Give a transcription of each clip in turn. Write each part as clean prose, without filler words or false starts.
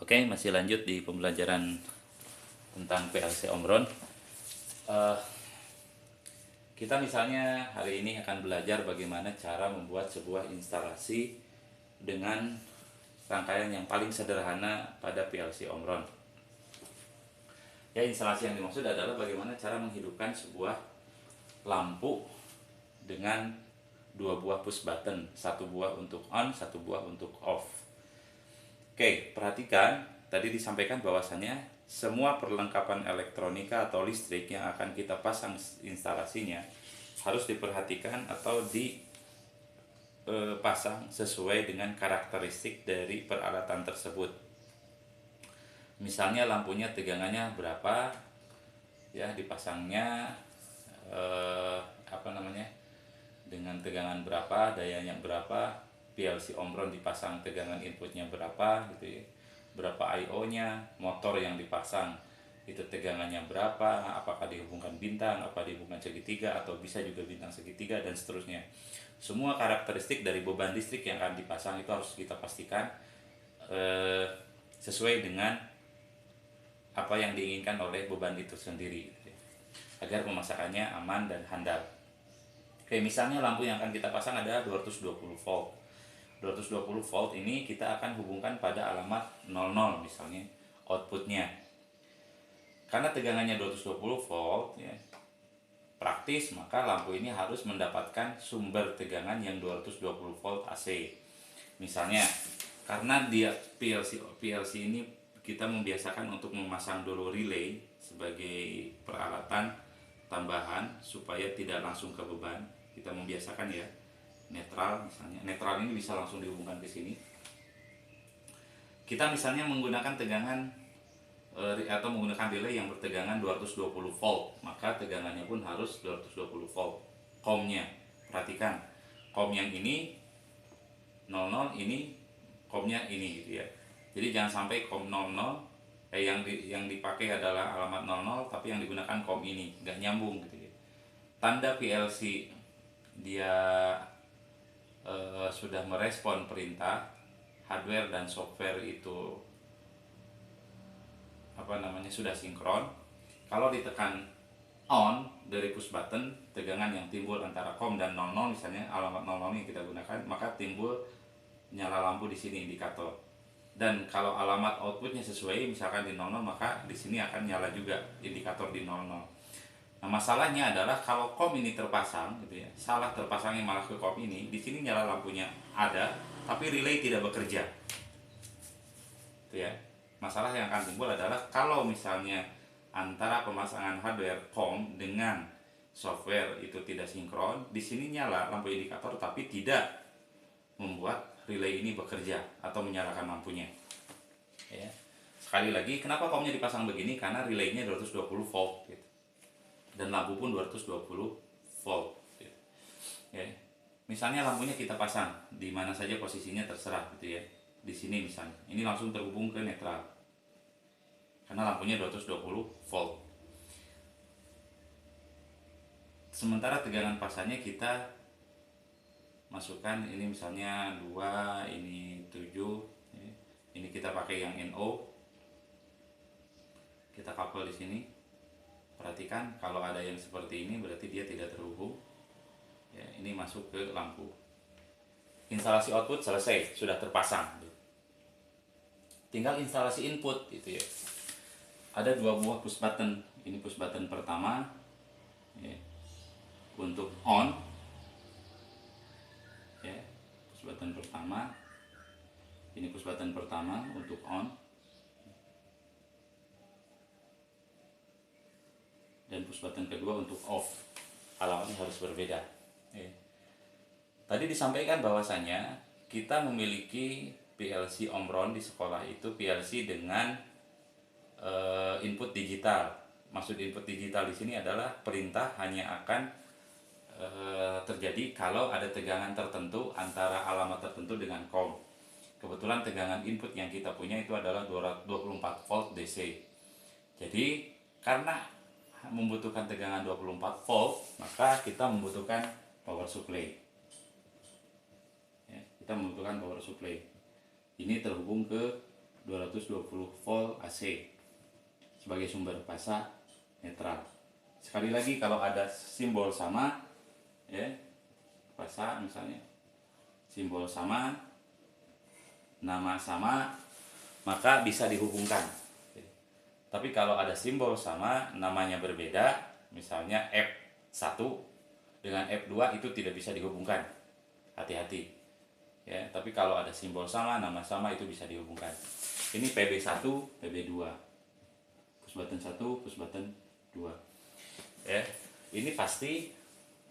Oke, masih lanjut di pembelajaran tentang PLC Omron. Eh, kita misalnya hari ini akan belajar bagaimana cara membuat sebuah instalasi dengan rangkaian yang paling sederhana pada PLC Omron. Ya, instalasi yang dimaksud adalah bagaimana cara menghidupkan sebuah lampu dengan dua buah push button, satu buah untuk on, satu buah untuk off. Oke, perhatikan tadi disampaikan bahwasannya semua perlengkapan elektronika atau listrik yang akan kita pasang instalasinya harus diperhatikan atau dipasang sesuai dengan karakteristik dari peralatan tersebut. Misalnya lampunya tegangannya berapa, ya dipasangnya dengan tegangan berapa, dayanya berapa. PLC Omron dipasang tegangan inputnya berapa gitu ya, berapa IO-nya, motor yang dipasang itu tegangannya berapa, apakah dihubungkan bintang, apa dihubungkan segitiga, atau bisa juga bintang segitiga, dan seterusnya. Semua karakteristik dari beban listrik yang akan dipasang itu harus kita pastikan sesuai dengan apa yang diinginkan oleh beban itu sendiri, agar pemasangannya aman dan handal. Oke, misalnya lampu yang akan kita pasang ada 220 volt. 220 volt ini kita akan hubungkan pada alamat 00 misalnya outputnya. Karena tegangannya 220 volt ya, praktis maka lampu ini harus mendapatkan sumber tegangan yang 220 volt AC. Misalnya karena dia PLC ini kita membiasakan untuk memasang dulu relay sebagai peralatan tambahan supaya tidak langsung ke beban. Kita membiasakan ya, netral misalnya. Netral ini bisa langsung dihubungkan ke sini. Kita misalnya menggunakan tegangan atau menggunakan relay yang bertegangan 220 volt, maka tegangannya pun harus 220 volt. COM-nya, perhatikan, COM yang ini 00, ini COM-nya ini gitu ya. Jadi jangan sampai COM 00 yang dipakai adalah alamat 00 tapi yang digunakan COM ini, nggak nyambung gitu ya. Tanda PLC dia sudah merespon perintah, hardware dan software itu sudah sinkron. Kalau ditekan on dari push button, tegangan yang timbul antara COM dan 00 misalnya alamat 00 yang kita gunakan, maka timbul nyala lampu di sini indikator. Dan kalau alamat outputnya sesuai misalkan di 00, maka di sini akan nyala juga indikator di 00. Nah, masalahnya adalah kalau COM ini terpasang gitu ya, salah terpasangnya malah ke COM ini, di sini nyala lampunya ada, tapi relay tidak bekerja. Itu ya. Masalah yang akan timbul adalah kalau misalnya antara pemasangan hardware COM dengan software itu tidak sinkron, di sini nyala lampu indikator tapi tidak membuat relay ini bekerja atau menyalakan lampunya. Ya. Sekali lagi, kenapa COM-nya dipasang begini? Karena relaynya 220 volt gitu. Dan lampu pun 220 volt gitu. Ya. Misalnya lampunya kita pasang di mana saja posisinya terserah gitu ya. Di sini misalnya, ini langsung terhubung ke netral karena lampunya 220 volt. Sementara tegangan pasangnya kita masukkan ini misalnya 2, ini 7 ya. Ini kita pakai yang NO, kita couple di sini. Perhatikan kalau ada yang seperti ini berarti dia tidak terhubung ya, ini masuk ke lampu. Instalasi output selesai, sudah terpasang. Tinggal instalasi input gitu ya. Ada dua buah push button. Ini push button pertama ya, untuk on ya, push button pertama. Ini push button pertama untuk on, dan push button kedua untuk off. Alamatnya harus berbeda ya. Tadi disampaikan bahwasannya kita memiliki PLC Omron di sekolah itu PLC dengan input digital. Maksud input digital di sini adalah perintah hanya akan terjadi kalau ada tegangan tertentu antara alamat tertentu dengan COM. Kebetulan tegangan input yang kita punya itu adalah 24 volt DC. Jadi karena membutuhkan tegangan 24 volt, maka kita membutuhkan power supply. Ya, kita membutuhkan power supply. Ini terhubung ke 220 volt AC sebagai sumber fasa netral. Sekali lagi, kalau ada simbol sama, ya, fasa misalnya, simbol sama, nama sama, maka bisa dihubungkan. Tapi kalau ada simbol sama, namanya berbeda, misalnya F1 dengan F2, itu tidak bisa dihubungkan. Hati-hati. Ya, tapi kalau ada simbol sama, nama sama, itu bisa dihubungkan. Ini PB1, PB2. Push button 1, push button 2. Ya, ini pasti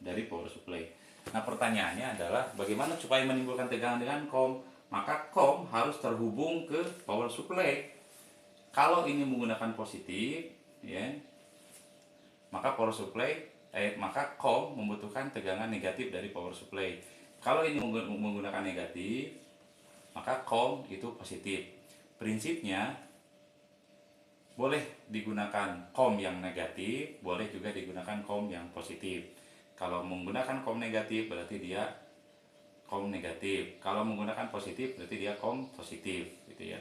dari power supply. Nah, pertanyaannya adalah bagaimana supaya menimbulkan tegangan dengan COM? Maka COM harus terhubung ke power supply. Kalau ini menggunakan positif, ya, maka maka COM membutuhkan tegangan negatif dari power supply. Kalau ini menggunakan negatif, maka COM itu positif. Prinsipnya boleh digunakan COM yang negatif, boleh juga digunakan COM yang positif. Kalau menggunakan COM negatif berarti dia COM negatif. Kalau menggunakan positif berarti dia COM positif, gitu ya.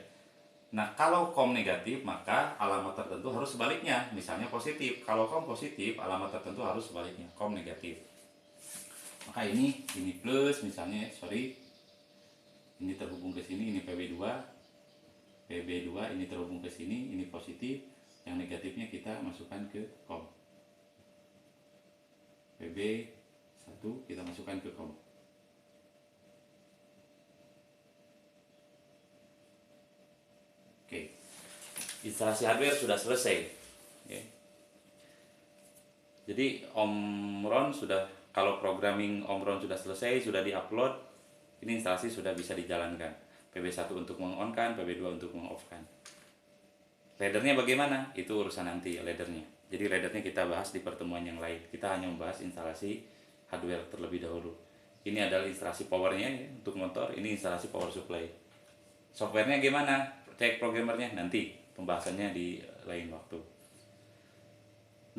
Nah, kalau COM negatif maka alamat tertentu harus sebaliknya, misalnya positif. Kalau COM positif, alamat tertentu harus sebaliknya, COM negatif. Maka ini plus misalnya, ini terhubung ke sini, ini PB2, ini terhubung ke sini, ini positif, yang negatifnya kita masukkan ke COM. PB1 kita masukkan ke COM. Oke. Instalasi hardware sudah selesai. Oke. Jadi Omron sudah, kalau programming Omron sudah selesai, sudah diupload, ini instalasi sudah bisa dijalankan. PB1 untuk meng-on-kan, PB2 untuk meng-off-kan. Laddernya bagaimana? Itu urusan nanti laddernya. Jadi laddernya kita bahas di pertemuan yang lain. Kita hanya membahas instalasi hardware terlebih dahulu. Ini adalah instalasi powernya ya, untuk motor. Ini instalasi power supply. Softwarenya gimana? Cek programmernya nanti. Pembahasannya di lain waktu.